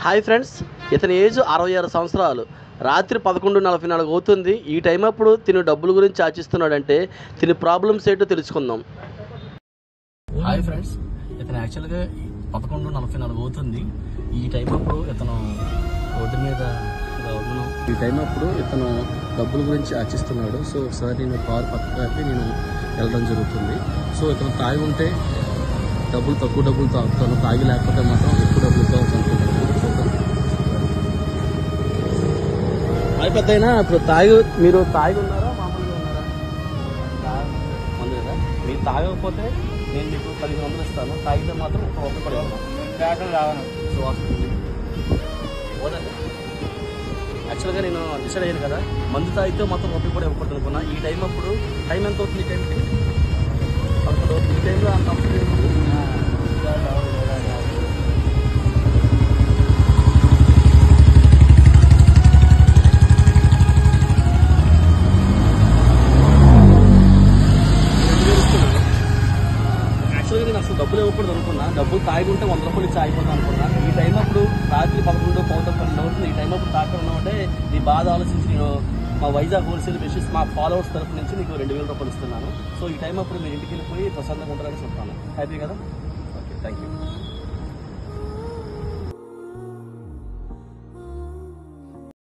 Hi friends, ఇతని age 66 సంవత్సరాలు. రాత్రి 11:44 అవుతుంది. ఈ టైం అప్పుడు తిను డబ్బుల గురించి ఆచిస్తున్నాడంటే తిని ప్రాబ్లమ్స్ ఏంటో తెలుసుకుందాం. హాయ్ ఫ్రెండ్స్, ఇతను యాక్చువల్గా 11:44 అవుతుంది. ఈ టైం అప్పుడు ఇతను రోడ్డు మీద ఈ టైం అప్పుడు ఇతను డబ్బుల గురించి ఆచిస్తున్నాడు. సో ఒకసారి నేను కార్ పక్కకి నేను వెళ్ళడం జరుగుతుంది. సో ఇతను తాగి ఉంటే తక్కువ డబ్బులు తాగుతాను, తాగి లేకపోతే మాత్రం ఎక్కువ డబ్బులు తాగుతాను. అది పెద్దయినా ఇప్పుడు మీరు తాగి ఉన్నారా మామూలుగా ఉన్నారా? ఉంది కదా. మీరు తాగకపోతే నేను మీకు 1500 ఇస్తాను, తాగితే మాత్రం ఒక రావను. సో వస్తుంది పోదండి. యాక్చువల్గా నేను డిసైడ్ అయ్యాను కదా, మందు తాగితే మొత్తం రూపాయి కూడా ఇవ్వకూడదు అనుకున్నా. ఈ టైం అప్పుడు టైం ఎంత అవుతుంది? ఈ టైంకి 11 అవుతుంది. ఈ టైంలో అంత నేను అసలు డబ్బులు ఇవ్వకూడదు అనుకున్నా. డబ్బులు తాగి ఉంటే 100 రూపాయలు ఇచ్చి ఆగిపోతాను అనుకున్నా. ఈ టైం అప్పుడు రాత్రి 11:12 అవుతుంది. ఈ టైం అప్పుడు తాకడం ఉన్నామంటే నీ బాధ ఆలోచించి నేను మా వైజాగ్ హోల్సేల్ బేసిస్ మా ఫాలోవర్స్ తరఫు నుంచి నీకు 2000 రూపాయలు ఇస్తున్నాను. సో ఈ టైం అప్పుడు మీరు ఇంటికి వెళ్ళిపోయి ప్రశాంతంగా ఉంటారని చెప్తాను. హ్యాపీ కదా? Okay, thank you.